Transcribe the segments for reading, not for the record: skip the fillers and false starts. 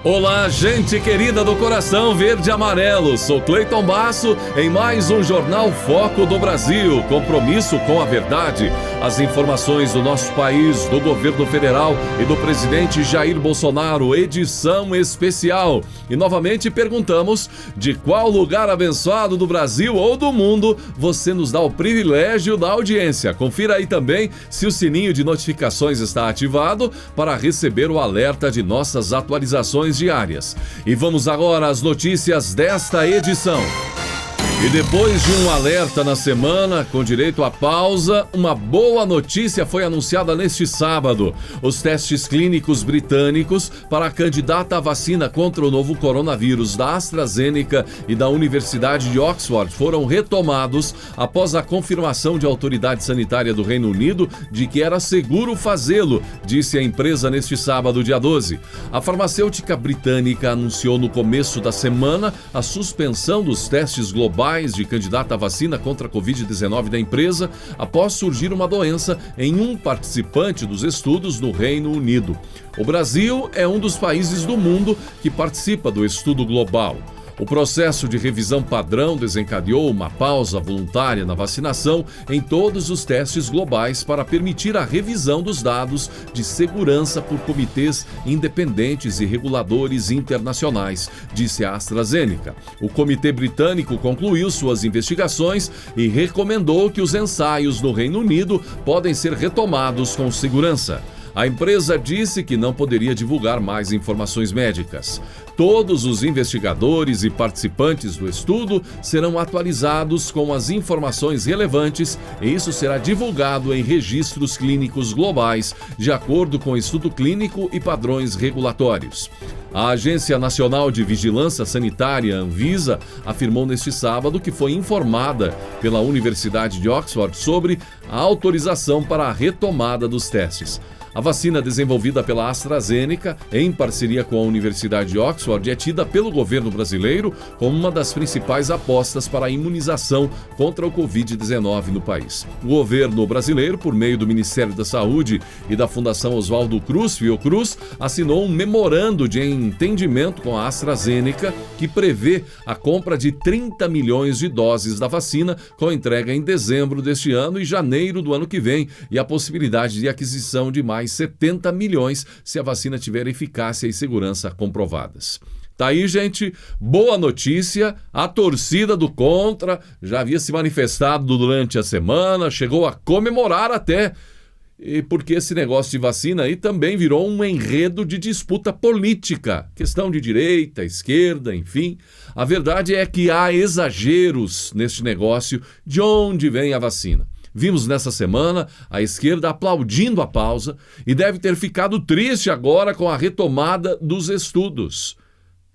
Olá, gente querida do coração verde e amarelo. Sou Cleiton Basso em mais um Jornal Foco do Brasil. Compromisso com a verdade. As informações do nosso país, do governo federal e do presidente Jair Bolsonaro. Edição especial. E novamente perguntamos de qual lugar abençoado do Brasil ou do mundo você nos dá o privilégio da audiência. Confira aí também se o sininho de notificações está ativado para receber o alerta de nossas atualizações diárias. E vamos agora às notícias desta edição. E depois de um alerta na semana, com direito à pausa, uma boa notícia foi anunciada neste sábado. Os testes clínicos britânicos para a candidata à vacina contra o novo coronavírus da AstraZeneca e da Universidade de Oxford foram retomados após a confirmação de autoridade sanitária do Reino Unido de que era seguro fazê-lo, disse a empresa neste sábado, dia 12. A farmacêutica britânica anunciou no começo da semana a suspensão dos testes globais de candidata à vacina contra a Covid-19 da empresa após surgir uma doença em um participante dos estudos no Reino Unido. O Brasil é um dos países do mundo que participa do estudo global. O processo de revisão padrão desencadeou uma pausa voluntária na vacinação em todos os testes globais para permitir a revisão dos dados de segurança por comitês independentes e reguladores internacionais, disse a AstraZeneca. O comitê britânico concluiu suas investigações e recomendou que os ensaios no Reino Unido podem ser retomados com segurança. A empresa disse que não poderia divulgar mais informações médicas. Todos os investigadores e participantes do estudo serão atualizados com as informações relevantes e isso será divulgado em registros clínicos globais, de acordo com o estudo clínico e padrões regulatórios. A Agência Nacional de Vigilância Sanitária, Anvisa, afirmou neste sábado que foi informada pela Universidade de Oxford sobre a autorização para a retomada dos testes. A vacina desenvolvida pela AstraZeneca, em parceria com a Universidade de Oxford, é tida pelo governo brasileiro como uma das principais apostas para a imunização contra o Covid-19 no país. O governo brasileiro, por meio do Ministério da Saúde e da Fundação Oswaldo Cruz, Fiocruz, assinou um memorando de entendimento com a AstraZeneca que prevê a compra de 30 milhões de doses da vacina com entrega em dezembro deste ano e janeiro do ano que vem e a possibilidade de aquisição de mais 70 milhões se a vacina tiver eficácia e segurança comprovadas. Tá aí, gente, boa notícia, a torcida do contra já havia se manifestado durante a semana, chegou a comemorar até, e porque esse negócio de vacina aí também virou um enredo de disputa política, questão de direita, esquerda, enfim. A verdade é que há exageros neste negócio de onde vem a vacina. Vimos nessa semana a esquerda aplaudindo a pausa e deve ter ficado triste agora com a retomada dos estudos.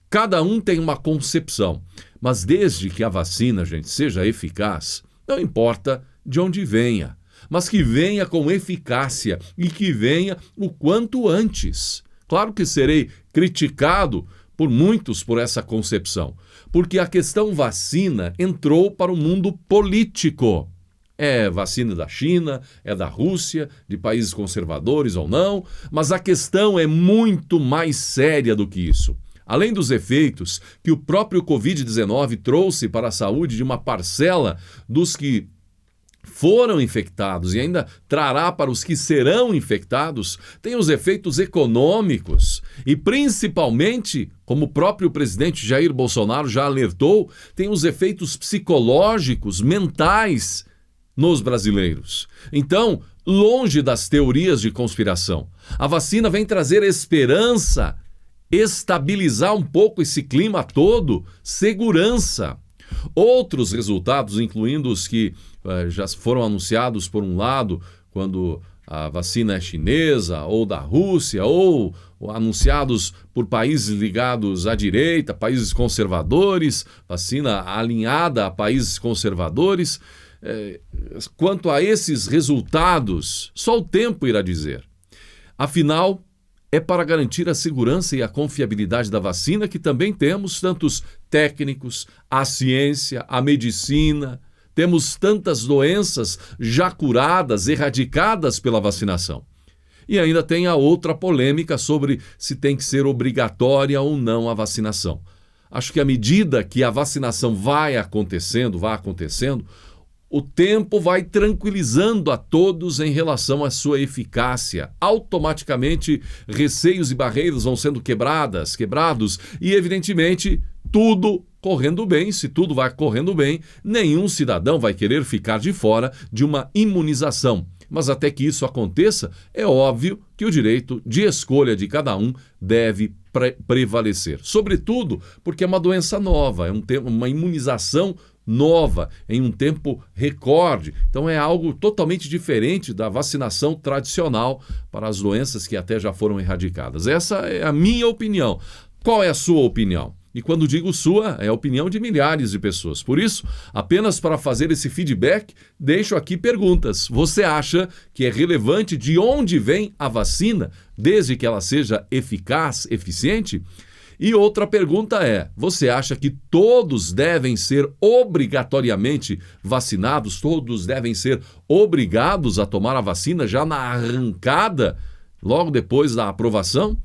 Cada um tem uma concepção, mas desde que a vacina, gente, seja eficaz, não importa de onde venha, mas que venha com eficácia e que venha o quanto antes. Claro que serei criticado por muitos por essa concepção, porque a questão vacina entrou para o mundo político. É vacina da China, é da Rússia, de países conservadores ou não, mas a questão é muito mais séria do que isso. Além dos efeitos que o próprio Covid-19 trouxe para a saúde de uma parcela dos que foram infectados e ainda trará para os que serão infectados, tem os efeitos econômicos e principalmente, como o próprio presidente Jair Bolsonaro já alertou, tem os efeitos psicológicos, mentais nos brasileiros. Então, longe das teorias de conspiração, a vacina vem trazer esperança, estabilizar um pouco esse clima todo, segurança. Outros resultados, incluindo os que já foram anunciados por um lado, quando a vacina é chinesa ou da Rússia, ou anunciados por países ligados à direita, países conservadores, vacina alinhada a países conservadores. Quanto a esses resultados, só o tempo irá dizer. Afinal, é para garantir a segurança e a confiabilidade da vacina que também temos tantos técnicos, a ciência, a medicina. Temos tantas doenças já curadas, erradicadas pela vacinação. E ainda tem a outra polêmica sobre se tem que ser obrigatória ou não a vacinação. Acho que à medida que a vacinação vai acontecendo, o tempo vai tranquilizando a todos em relação à sua eficácia. Automaticamente, receios e barreiras vão sendo quebrados e, evidentemente, tudo correndo bem. Se tudo vai correndo bem, nenhum cidadão vai querer ficar de fora de uma imunização. Mas até que isso aconteça, é óbvio que o direito de escolha de cada um deve prevalecer. Sobretudo porque é uma doença nova, uma imunização nova, em um tempo recorde. Então é algo totalmente diferente da vacinação tradicional para as doenças que até já foram erradicadas. Essa é a minha opinião. Qual é a sua opinião? E quando digo sua, é a opinião de milhares de pessoas. Por isso, apenas para fazer esse feedback, deixo aqui perguntas. Você acha que é relevante de onde vem a vacina, desde que ela seja eficaz, eficiente? E outra pergunta é, você acha que todos devem ser obrigatoriamente vacinados? Todos devem ser obrigados a tomar a vacina já na arrancada, logo depois da aprovação?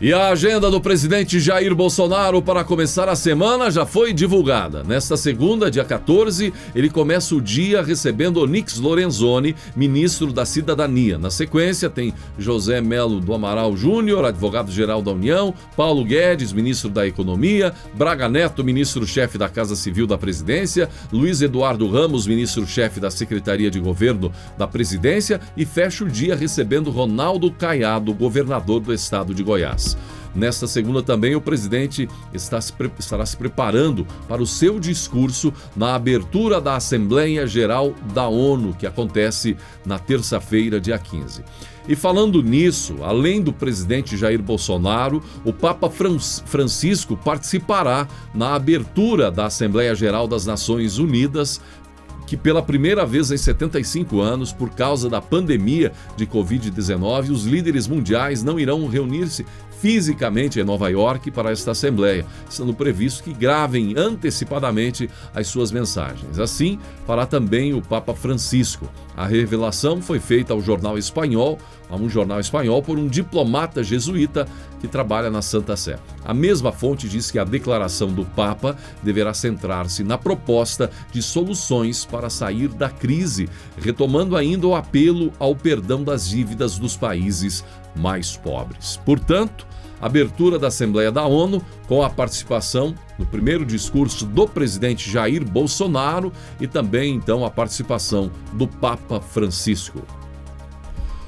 E a agenda do presidente Jair Bolsonaro para começar a semana já foi divulgada. Nesta segunda, dia 14, ele começa o dia recebendo Onyx Lorenzoni, ministro da Cidadania. Na sequência, tem José Melo do Amaral Júnior, advogado-geral da União, Paulo Guedes, ministro da Economia, Braga Neto, ministro-chefe da Casa Civil da Presidência, Luiz Eduardo Ramos, ministro-chefe da Secretaria de Governo da Presidência, e fecha o dia recebendo Ronaldo Caiado, governador do estado de Goiás. Nesta segunda também o presidente estará se preparando para o seu discurso na abertura da Assembleia Geral da ONU, que acontece na terça-feira, dia 15. E falando nisso, além do presidente Jair Bolsonaro, o Papa Francisco participará na abertura da Assembleia Geral das Nações Unidas, que pela primeira vez em 75 anos, por causa da pandemia de Covid-19, os líderes mundiais não irão reunir-se fisicamente em Nova York para esta Assembleia, sendo previsto que gravem antecipadamente as suas mensagens. Assim, fará também o Papa Francisco. A revelação foi feita a um jornal espanhol, por um diplomata jesuíta que trabalha na Santa Sé. A mesma fonte diz que a declaração do Papa deverá centrar-se na proposta de soluções para sair da crise, retomando ainda o apelo ao perdão das dívidas dos países mais pobres. Portanto, abertura da Assembleia da ONU com a participação no primeiro discurso do presidente Jair Bolsonaro e também, então, a participação do Papa Francisco.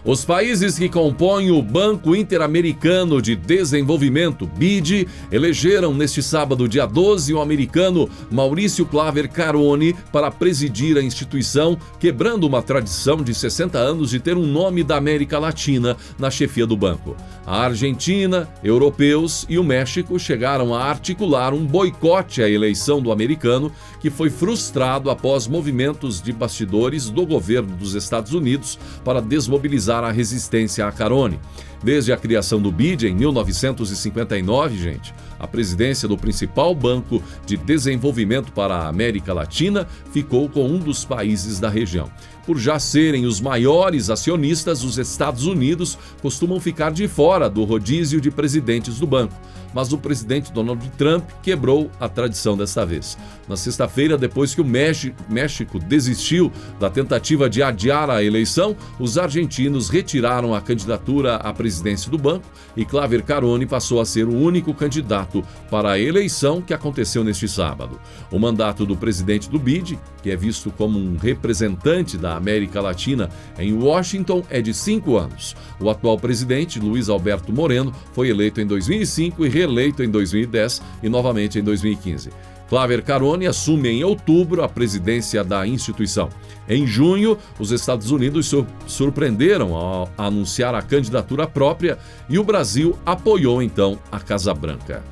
Os países que compõem o Banco Interamericano de Desenvolvimento, BID, elegeram neste sábado, dia 12, o americano Maurício Claver Carone para presidir a instituição, quebrando uma tradição de 60 anos de ter um nome da América Latina na chefia do banco. A Argentina, europeus e o México chegaram a articular um boicote à eleição do americano, que foi frustrado após movimentos de bastidores do governo dos Estados Unidos para desmobilizar a resistência a Carone. Desde a criação do BID em 1959, a presidência do principal banco de desenvolvimento para a América Latina ficou com um dos países da região. Por já serem os maiores acionistas, os Estados Unidos costumam ficar de fora do rodízio de presidentes do banco. Mas o presidente Donald Trump quebrou a tradição desta vez. Na sexta-feira, depois que o México desistiu da tentativa de adiar a eleição, os argentinos retiraram a candidatura à presidência do banco e Claver Carone passou a ser o único candidato para a eleição que aconteceu neste sábado. O mandato do presidente do BID, que é visto como um representante da América Latina em Washington, é de 5 anos. O atual presidente, Luiz Alberto Moreno, foi eleito em 2005 e reeleito em 2010 e novamente em 2015. Claver Carone assume em outubro a presidência da instituição. Em junho, os Estados Unidos surpreenderam ao anunciar a candidatura própria e o Brasil apoiou então a Casa Branca.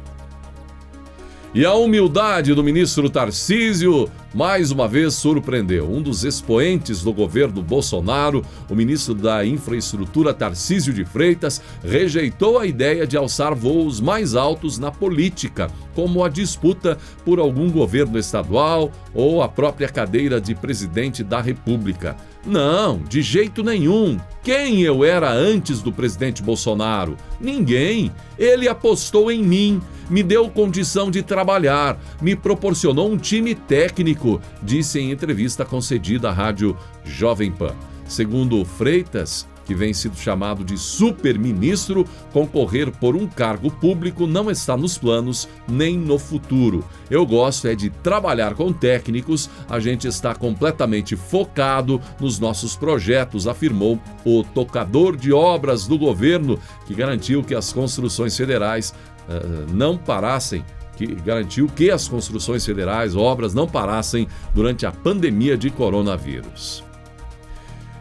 E a humildade do ministro Tarcísio mais uma vez surpreendeu. Um dos expoentes do governo Bolsonaro, o ministro da Infraestrutura Tarcísio de Freitas, rejeitou a ideia de alçar voos mais altos na política, como a disputa por algum governo estadual ou a própria cadeira de presidente da República. Não, de jeito nenhum. Quem eu era antes do presidente Bolsonaro? Ninguém. Ele apostou em mim, me deu condição de trabalhar, me proporcionou um time técnico, disse em entrevista concedida à rádio Jovem Pan. Segundo Freitas, que vem sido chamado de super-ministro, concorrer por um cargo público não está nos planos nem no futuro. Eu gosto de trabalhar com técnicos, a gente está completamente focado nos nossos projetos, afirmou o tocador de obras do governo, que garantiu que as construções federais obras não parassem durante a pandemia de coronavírus.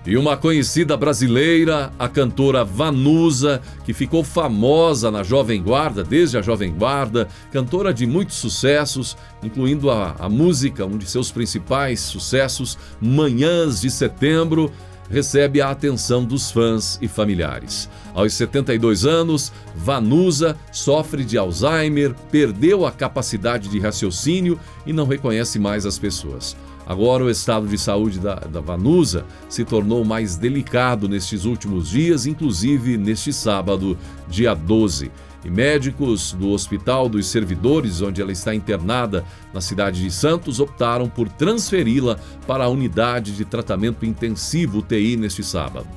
E uma conhecida brasileira, a cantora Vanusa, que ficou famosa na Jovem Guarda, desde a Jovem Guarda, cantora de muitos sucessos, incluindo a música, um de seus principais sucessos, Manhãs de Setembro, recebe a atenção dos fãs e familiares. Aos 72 anos, Vanusa sofre de Alzheimer, perdeu a capacidade de raciocínio e não reconhece mais as pessoas. Agora, o estado de saúde da Vanusa se tornou mais delicado nestes últimos dias, inclusive neste sábado, dia 12. E médicos do Hospital dos Servidores, onde ela está internada na cidade de Santos, optaram por transferi-la para a unidade de tratamento intensivo UTI neste sábado.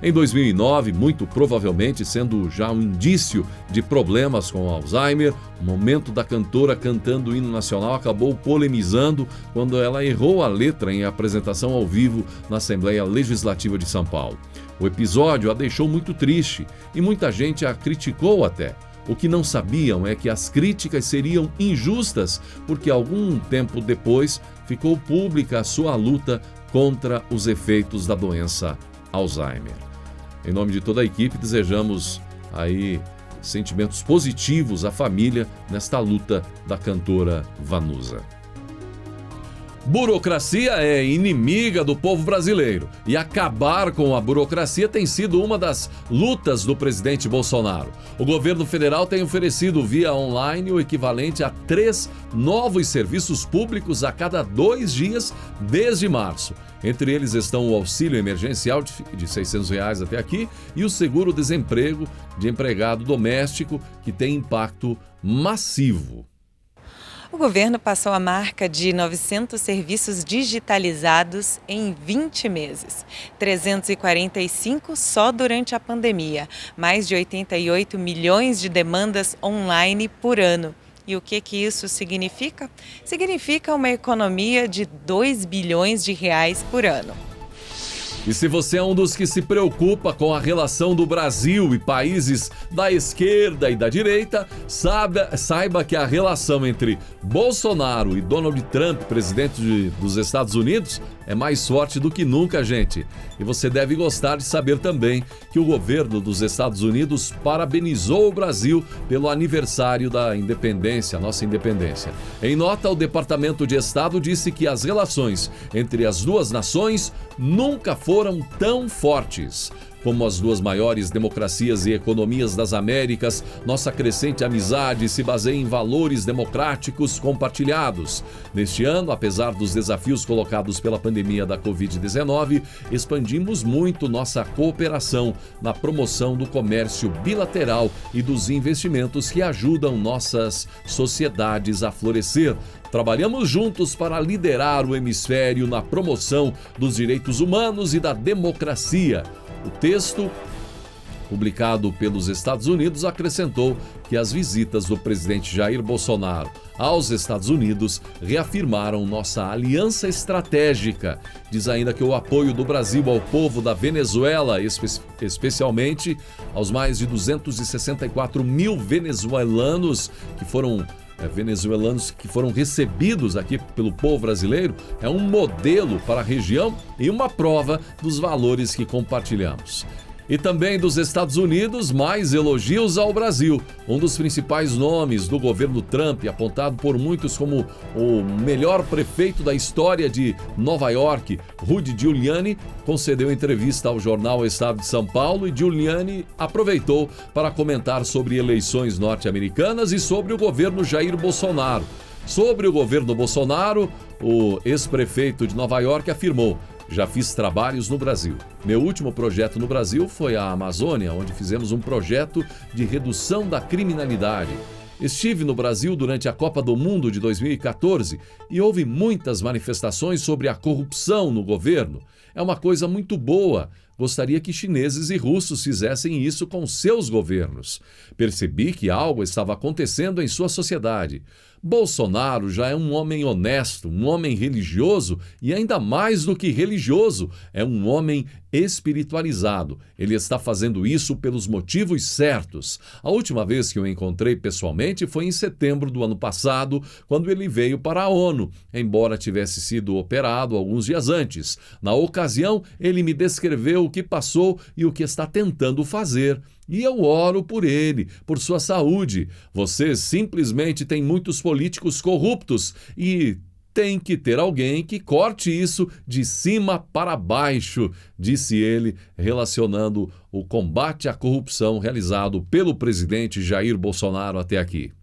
Em 2009, muito provavelmente sendo já um indício de problemas com Alzheimer, o momento da cantora cantando o hino nacional acabou polemizando quando ela errou a letra em apresentação ao vivo na Assembleia Legislativa de São Paulo. O episódio a deixou muito triste e muita gente a criticou até. O que não sabiam é que as críticas seriam injustas, porque algum tempo depois ficou pública a sua luta contra os efeitos da doença Alzheimer. Em nome de toda a equipe, desejamos aí sentimentos positivos à família nesta luta da cantora Vanusa. Burocracia é inimiga do povo brasileiro e acabar com a burocracia tem sido uma das lutas do presidente Bolsonaro. O governo federal tem oferecido via online o equivalente a 3 novos serviços públicos a cada 2 dias desde março. Entre eles estão o auxílio emergencial de R$ 600 até aqui e o seguro-desemprego de empregado doméstico, que tem impacto massivo. O governo passou a marca de 900 serviços digitalizados em 20 meses. 345 só durante a pandemia. Mais de 88 milhões de demandas online por ano. E o que isso significa? Significa uma economia de 2 bilhões de reais por ano. E se você é um dos que se preocupa com a relação do Brasil e países da esquerda e da direita, saiba que a relação entre Bolsonaro e Donald Trump, presidente dos Estados Unidos, é mais forte do que nunca, gente. E você deve gostar de saber também que o governo dos Estados Unidos parabenizou o Brasil pelo aniversário da independência, nossa independência. Em nota, o Departamento de Estado disse que as relações entre as duas nações nunca foram tão fortes. Como as duas maiores democracias e economias das Américas, nossa crescente amizade se baseia em valores democráticos compartilhados. Neste ano, apesar dos desafios colocados pela pandemia da Covid-19, expandimos muito nossa cooperação na promoção do comércio bilateral e dos investimentos que ajudam nossas sociedades a florescer. Trabalhamos juntos para liderar o hemisfério na promoção dos direitos humanos e da democracia. O texto, publicado pelos Estados Unidos, acrescentou que as visitas do presidente Jair Bolsonaro aos Estados Unidos reafirmaram nossa aliança estratégica. Diz ainda que o apoio do Brasil ao povo da Venezuela, especialmente aos mais de 264 mil venezuelanos que foram recebidos aqui pelo povo brasileiro, é um modelo para a região e uma prova dos valores que compartilhamos. E também dos Estados Unidos, mais elogios ao Brasil. Um dos principais nomes do governo Trump, apontado por muitos como o melhor prefeito da história de Nova York, Rudy Giuliani, concedeu entrevista ao jornal Estado de São Paulo e Giuliani aproveitou para comentar sobre eleições norte-americanas e sobre o governo Jair Bolsonaro. Sobre o governo Bolsonaro, o ex-prefeito de Nova York afirmou: Já fiz trabalhos no Brasil. Meu último projeto no Brasil foi a Amazônia, onde fizemos um projeto de redução da criminalidade. Estive no Brasil durante a Copa do Mundo de 2014 e houve muitas manifestações sobre a corrupção no governo. É uma coisa muito boa. Gostaria que chineses e russos fizessem isso com seus governos. Percebi que algo estava acontecendo em sua sociedade. Bolsonaro já é um homem honesto, um homem religioso e ainda mais do que religioso, é um homem espiritualizado. Ele está fazendo isso pelos motivos certos. A última vez que eu encontrei pessoalmente foi em setembro do ano passado, quando ele veio para a ONU, embora tivesse sido operado alguns dias antes. Na ocasião, ele me descreveu o que passou e o que está tentando fazer. E eu oro por ele, por sua saúde. Você simplesmente tem muitos políticos corruptos e tem que ter alguém que corte isso de cima para baixo, disse ele, relacionando o combate à corrupção realizado pelo presidente Jair Bolsonaro até aqui.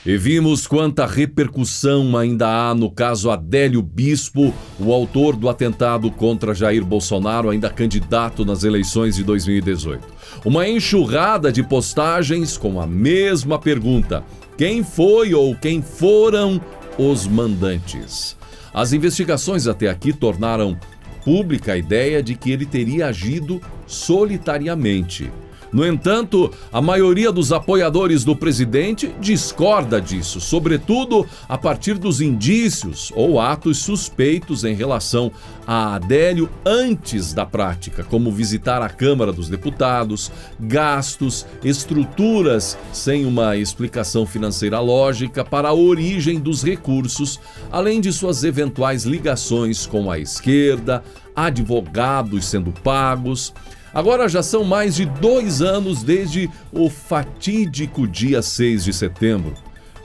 E vimos quanta repercussão ainda há no caso Adélio Bispo, o autor do atentado contra Jair Bolsonaro, ainda candidato nas eleições de 2018. Uma enxurrada de postagens com a mesma pergunta: quem foi ou quem foram os mandantes? As investigações até aqui tornaram pública a ideia de que ele teria agido solitariamente. No entanto, a maioria dos apoiadores do presidente discorda disso, sobretudo a partir dos indícios ou atos suspeitos em relação a Adélio antes da prática, como visitar a Câmara dos Deputados, gastos, estruturas sem uma explicação financeira lógica para a origem dos recursos, além de suas eventuais ligações com a esquerda, advogados sendo pagos. Agora já são mais de 2 anos desde o fatídico dia 6 de setembro,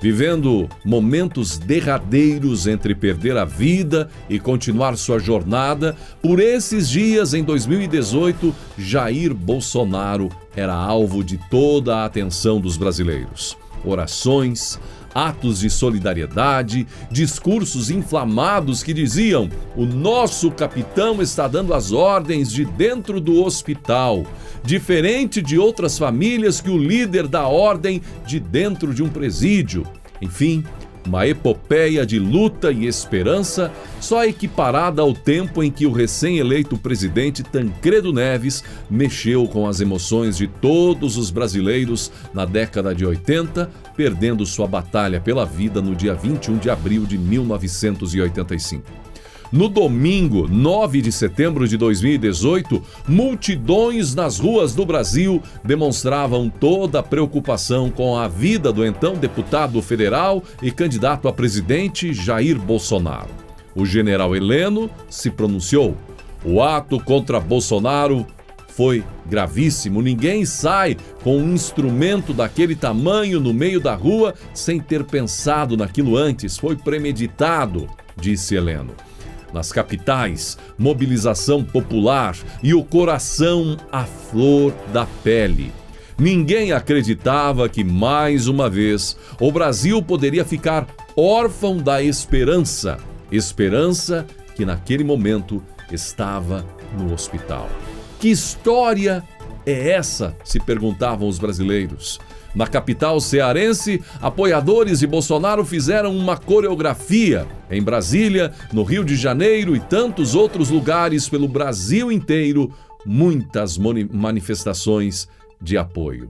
vivendo momentos derradeiros entre perder a vida e continuar sua jornada. Por esses dias, em 2018, Jair Bolsonaro era alvo de toda a atenção dos brasileiros. Orações, atos de solidariedade, discursos inflamados que diziam: o nosso capitão está dando as ordens de dentro do hospital, diferente de outras famílias que o líder dá ordem de dentro de um presídio. Enfim, uma epopeia de luta e esperança, só equiparada ao tempo em que o recém-eleito presidente Tancredo Neves mexeu com as emoções de todos os brasileiros na década de 80, perdendo sua batalha pela vida no dia 21 de abril de 1985. No domingo, 9 de setembro de 2018, multidões nas ruas do Brasil demonstravam toda a preocupação com a vida do então deputado federal e candidato a presidente Jair Bolsonaro. O general Heleno se pronunciou. O ato contra Bolsonaro foi gravíssimo. Ninguém sai com um instrumento daquele tamanho no meio da rua sem ter pensado naquilo antes. Foi premeditado, disse Heleno. Nas capitais, mobilização popular e o coração à flor da pele. Ninguém acreditava que, mais uma vez, o Brasil poderia ficar órfão da esperança. Esperança que, naquele momento, estava no hospital. Que história é essa? Se perguntavam os brasileiros. Na capital cearense, apoiadores de Bolsonaro fizeram uma coreografia. Em Brasília, no Rio de Janeiro e tantos outros lugares pelo Brasil inteiro, muitas manifestações de apoio.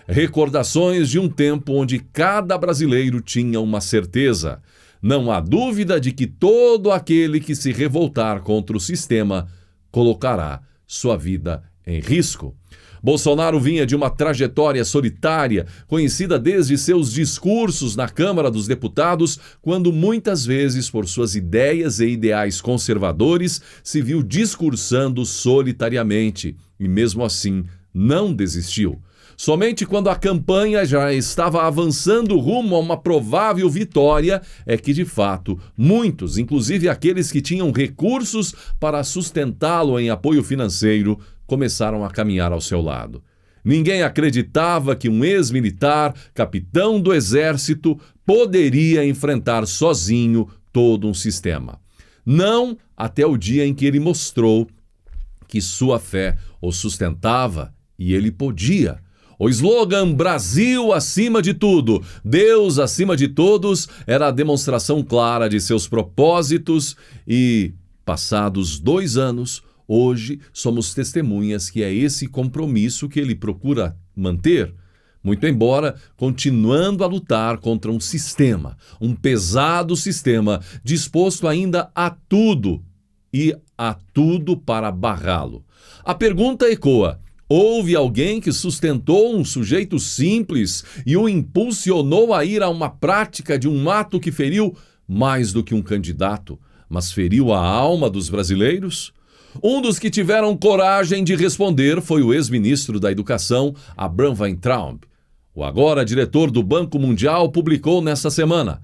Recordações de um tempo onde cada brasileiro tinha uma certeza: não há dúvida de que todo aquele que se revoltar contra o sistema colocará sua vida em risco. Bolsonaro vinha de uma trajetória solitária, conhecida desde seus discursos na Câmara dos Deputados, quando muitas vezes, por suas ideias e ideais conservadores, se viu discursando solitariamente e, mesmo assim, não desistiu. Somente quando a campanha já estava avançando rumo a uma provável vitória é que, de fato, muitos, inclusive aqueles que tinham recursos para sustentá-lo em apoio financeiro, começaram a caminhar ao seu lado. Ninguém acreditava que um ex-militar, capitão do exército, poderia enfrentar sozinho todo um sistema. Não até o dia em que ele mostrou que sua fé o sustentava e ele podia. O slogan Brasil acima de tudo, Deus acima de todos era a demonstração clara de seus propósitos e, passados 2 anos, hoje somos testemunhas que é esse compromisso que ele procura manter, muito embora continuando a lutar contra um sistema, um pesado sistema, disposto ainda a tudo e a tudo para barrá-lo. A pergunta ecoa: houve alguém que sustentou um sujeito simples e o impulsionou a ir a uma prática de um ato que feriu mais do que um candidato, mas feriu a alma dos brasileiros? Um dos que tiveram coragem de responder foi o ex-ministro da Educação, Abraham Weintraub. O agora diretor do Banco Mundial publicou nesta semana: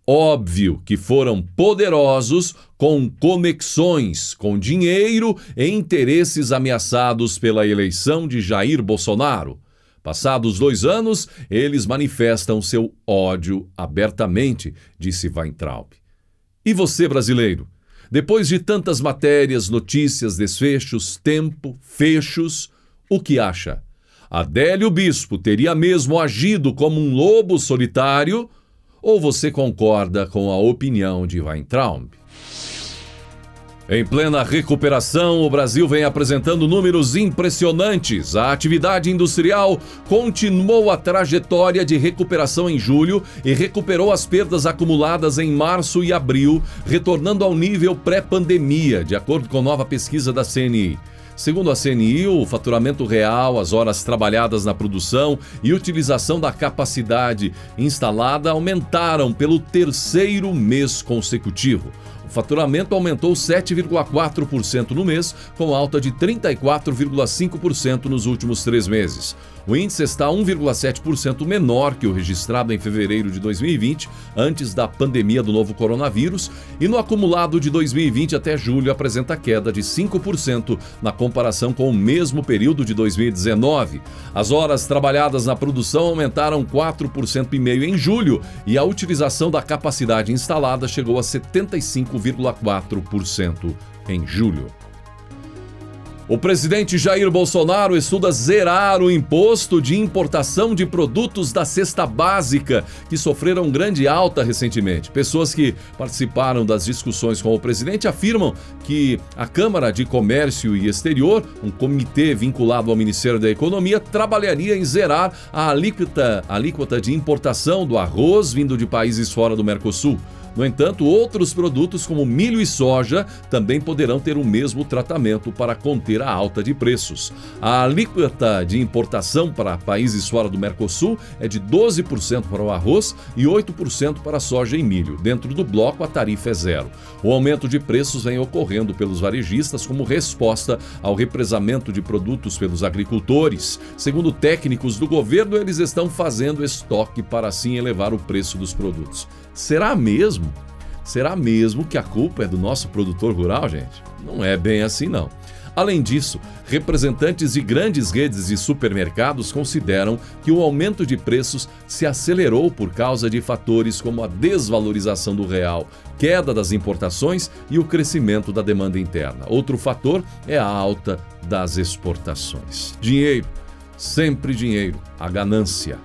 óbvio que foram poderosos com conexões, com dinheiro e interesses ameaçados pela eleição de Jair Bolsonaro. Passados 2 anos, eles manifestam seu ódio abertamente, disse Weintraub. E você, brasileiro? Depois de tantas matérias, notícias, desfechos, tempo, fechos, o que acha? Adélio Bispo teria mesmo agido como um lobo solitário? Ou você concorda com a opinião de Weintraub? Em plena recuperação, o Brasil vem apresentando números impressionantes. A atividade industrial continuou a trajetória de recuperação em julho e recuperou as perdas acumuladas em março e abril, retornando ao nível pré-pandemia, de acordo com nova pesquisa da CNI. Segundo a CNI, o faturamento real, as horas trabalhadas na produção e utilização da capacidade instalada aumentaram pelo 3º mês consecutivo. O faturamento aumentou 7,4% no mês, com alta de 34,5% nos últimos 3 meses. O índice está 1,7% menor que o registrado em fevereiro de 2020, antes da pandemia do novo coronavírus, e no acumulado de 2020 até julho apresenta queda de 5% na comparação com o mesmo período de 2019. As horas trabalhadas na produção aumentaram 4,5% em julho e a utilização da capacidade instalada chegou a 75,4% em julho. O presidente Jair Bolsonaro estuda zerar o imposto de importação de produtos da cesta básica, que sofreram grande alta recentemente. Pessoas que participaram das discussões com o presidente afirmam que a Câmara de Comércio e Exterior, um comitê vinculado ao Ministério da Economia, trabalharia em zerar a alíquota de importação do arroz vindo de países fora do Mercosul. No entanto, outros produtos como milho e soja também poderão ter o mesmo tratamento para conter a alta de preços. A alíquota de importação para países fora do Mercosul é de 12% para o arroz e 8% para a soja e milho. Dentro do bloco, a tarifa é 0. O aumento de preços vem ocorrendo pelos varejistas como resposta ao represamento de produtos pelos agricultores. Segundo técnicos do governo, eles estão fazendo estoque para assim elevar o preço dos produtos. Será mesmo? Será mesmo que a culpa é do nosso produtor rural, gente? Não é bem assim, não. Além disso, representantes de grandes redes de supermercados consideram que o aumento de preços se acelerou por causa de fatores como a desvalorização do real, queda das importações e o crescimento da demanda interna. Outro fator é a alta das exportações. Dinheiro, sempre dinheiro, a ganância.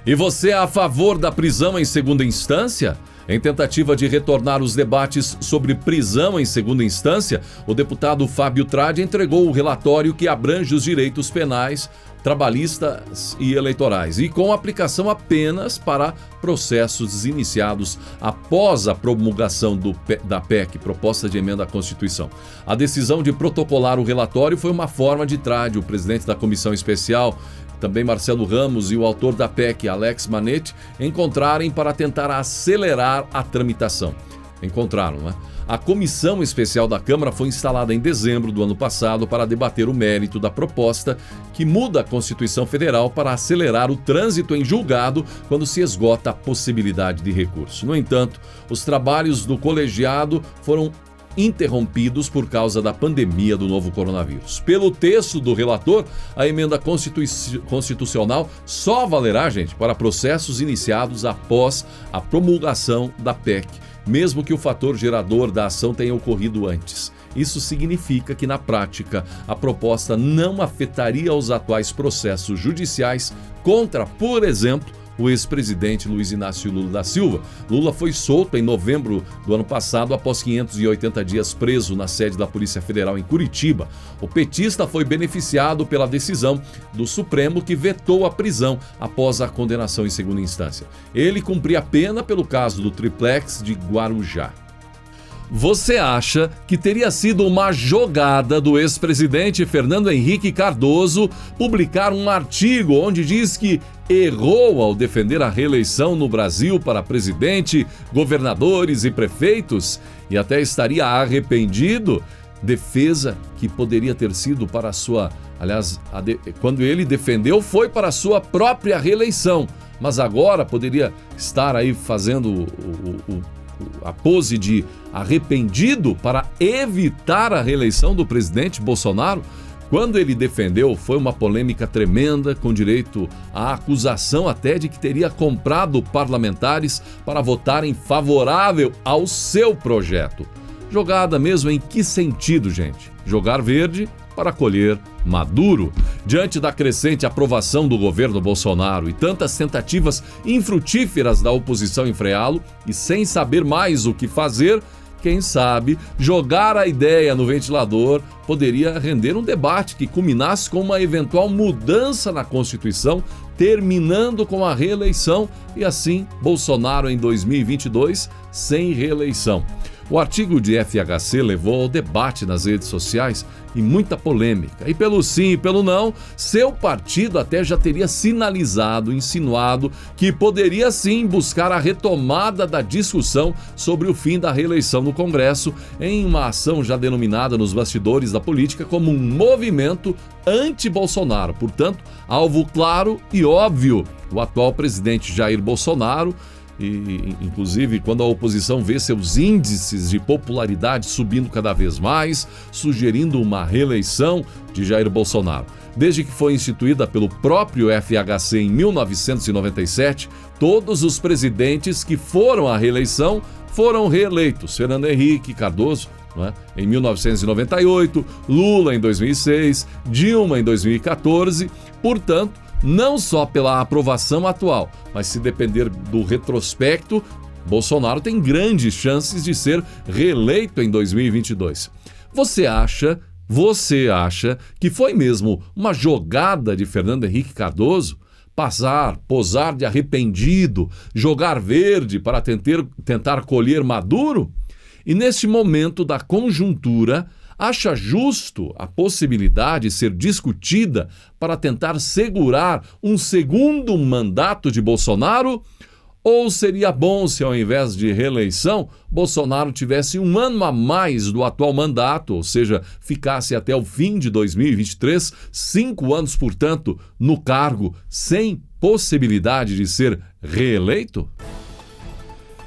E você é a favor da prisão em segunda instância? Em tentativa de retornar os debates sobre prisão em segunda instância, o deputado Fábio Tradi entregou o relatório que abrange os direitos penais, trabalhistas e eleitorais, e com aplicação apenas para processos iniciados após a promulgação da PEC, proposta de emenda à Constituição. A decisão de protocolar o relatório foi uma forma de Tradi, o presidente da comissão especial, também Marcelo Ramos e o autor da PEC, Alex Manetti, encontrarem para tentar acelerar a tramitação. Encontraram, né? A comissão especial da Câmara foi instalada em dezembro do ano passado para debater o mérito da proposta que muda a Constituição Federal para acelerar o trânsito em julgado quando se esgota a possibilidade de recurso. No entanto, os trabalhos do colegiado foram interrompidos por causa da pandemia do novo coronavírus. Pelo texto do relator, a emenda constitucional só valerá, gente, para processos iniciados após a promulgação da PEC, mesmo que o fator gerador da ação tenha ocorrido antes. Isso significa que, na prática, a proposta não afetaria os atuais processos judiciais contra, por exemplo, o ex-presidente Luiz Inácio Lula da Silva. Lula foi solto em novembro do ano passado após 580 dias preso na sede da Polícia Federal em Curitiba. O petista foi beneficiado pela decisão do Supremo que vetou a prisão após a condenação em segunda instância. Ele cumpria a pena pelo caso do triplex de Guarujá. Você acha que teria sido uma jogada do ex-presidente Fernando Henrique Cardoso publicar um artigo onde diz que errou ao defender a reeleição no Brasil para presidente, governadores e prefeitos e até estaria arrependido? Defesa que poderia ter sido para a sua... Aliás, quando ele defendeu foi para a sua própria reeleição, mas agora poderia estar aí fazendo a pose de arrependido para evitar a reeleição do presidente Bolsonaro. Quando ele defendeu, foi uma polêmica tremenda, com direito à acusação até de que teria comprado parlamentares para votarem favorável ao seu projeto. Jogada mesmo em que sentido, gente? Jogar verde para colher maduro. Diante da crescente aprovação do governo Bolsonaro e tantas tentativas infrutíferas da oposição em freá-lo e sem saber mais o que fazer, quem sabe jogar a ideia no ventilador poderia render um debate que culminasse com uma eventual mudança na Constituição, terminando com a reeleição e assim Bolsonaro em 2022 sem reeleição. O artigo de FHC levou ao debate nas redes sociais e muita polêmica. E pelo sim e pelo não, seu partido até já teria sinalizado, insinuado que poderia sim buscar a retomada da discussão sobre o fim da reeleição no Congresso em uma ação já denominada nos bastidores da política como um movimento anti-Bolsonaro. Portanto, alvo claro e óbvio, o atual presidente Jair Bolsonaro. E, inclusive, quando a oposição vê seus índices de popularidade subindo cada vez mais, sugerindo uma reeleição de Jair Bolsonaro. Desde que foi instituída pelo próprio FHC em 1997, todos os presidentes que foram à reeleição foram reeleitos. Fernando Henrique Cardoso, em 1998, Lula em 2006, Dilma em 2014, portanto, não só pela aprovação atual, mas se depender do retrospecto, Bolsonaro tem grandes chances de ser reeleito em 2022. Você acha que foi mesmo uma jogada de Fernando Henrique Cardoso? Posar de arrependido, jogar verde para tentar colher maduro? E neste momento da conjuntura, acha justo a possibilidade ser discutida para tentar segurar um segundo mandato de Bolsonaro? Ou seria bom se, ao invés de reeleição, Bolsonaro tivesse um ano a mais do atual mandato, ou seja, ficasse até o fim de 2023, 5 anos, portanto, no cargo, sem possibilidade de ser reeleito?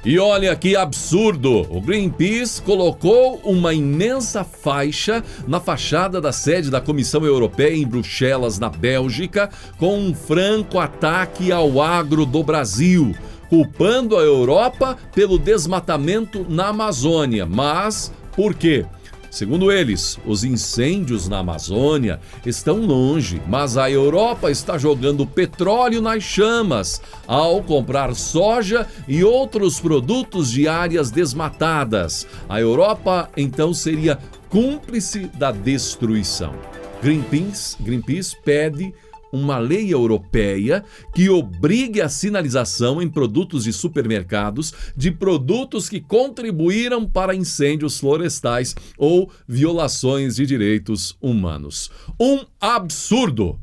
E olha que absurdo! O Greenpeace colocou uma imensa faixa na fachada da sede da Comissão Europeia em Bruxelas, na Bélgica, com um franco ataque ao agro do Brasil, culpando a Europa pelo desmatamento na Amazônia. Mas por quê? Segundo eles, os incêndios na Amazônia estão longe, mas a Europa está jogando petróleo nas chamas ao comprar soja e outros produtos de áreas desmatadas. A Europa, então, seria cúmplice da destruição. Greenpeace pede uma lei europeia que obrigue a sinalização em produtos de supermercados de produtos que contribuíram para incêndios florestais ou violações de direitos humanos. Um absurdo!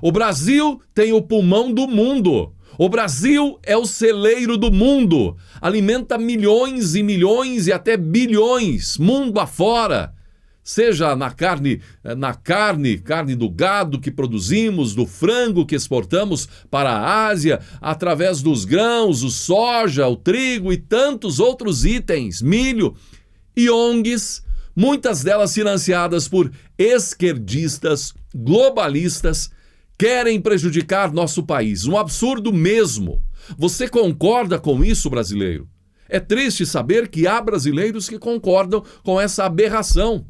O Brasil tem o pulmão do mundo. O Brasil é o celeiro do mundo. Alimenta milhões e milhões e até bilhões, mundo afora. Seja na carne do gado que produzimos, do frango que exportamos para a Ásia, através dos grãos, o soja, o trigo e tantos outros itens, milho, e ONGs muitas delas financiadas por esquerdistas, globalistas, querem prejudicar nosso país. Um absurdo mesmo. Você concorda com isso, brasileiro? É triste saber que há brasileiros que concordam com essa aberração.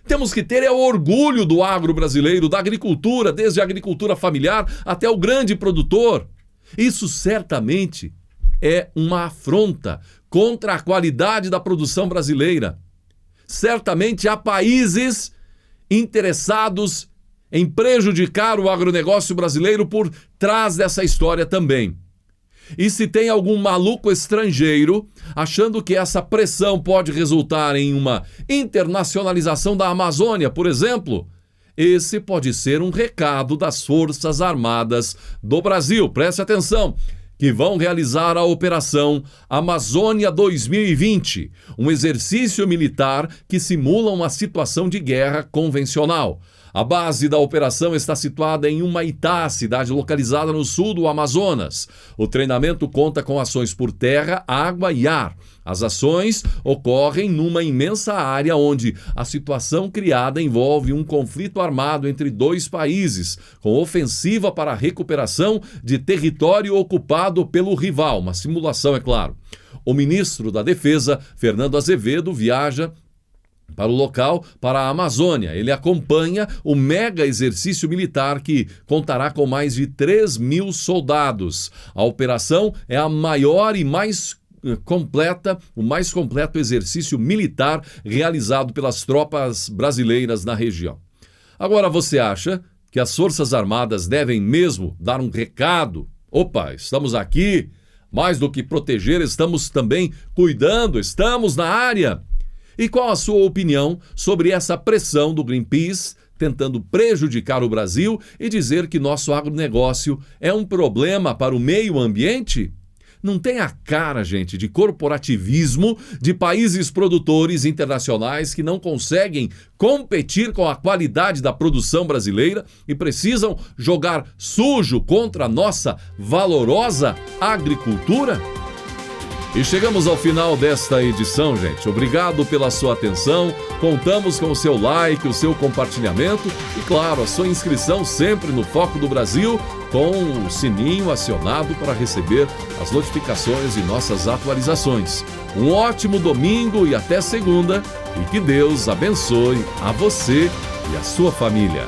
Temos que ter orgulho do agro brasileiro, da agricultura, desde a agricultura familiar até o grande produtor. Isso certamente é uma afronta contra a qualidade da produção brasileira. Certamente há países interessados em prejudicar o agronegócio brasileiro por trás dessa história também. E se tem algum maluco estrangeiro achando que essa pressão pode resultar em uma internacionalização da Amazônia, por exemplo, esse pode ser um recado das Forças Armadas do Brasil. Preste atenção, que vão realizar a Operação Amazônia 2020, um exercício militar que simula uma situação de guerra convencional. A base da operação está situada em Humaitá, cidade localizada no sul do Amazonas. O treinamento conta com ações por terra, água e ar. As ações ocorrem numa imensa área onde a situação criada envolve um conflito armado entre dois países, com ofensiva para a recuperação de território ocupado pelo rival. Uma simulação, é claro. O ministro da Defesa, Fernando Azevedo, viaja para o local, para a Amazônia. Ele acompanha o mega exercício militar que contará com mais de 3.000 soldados. A operação é a maior e o mais completo exercício militar realizado pelas tropas brasileiras na região. Agora, você acha que as Forças Armadas devem mesmo dar um recado? Opa, estamos aqui, mais do que proteger, estamos também cuidando, estamos na área. E qual a sua opinião sobre essa pressão do Greenpeace tentando prejudicar o Brasil e dizer que nosso agronegócio é um problema para o meio ambiente? Não tem a cara, gente, de corporativismo de países produtores internacionais que não conseguem competir com a qualidade da produção brasileira e precisam jogar sujo contra a nossa valorosa agricultura? E chegamos ao final desta edição, gente. Obrigado pela sua atenção. Contamos com o seu like, o seu compartilhamento e, claro, a sua inscrição sempre no Foco do Brasil, com o sininho acionado para receber as notificações de nossas atualizações. Um ótimo domingo e até segunda. E que Deus abençoe a você e a sua família.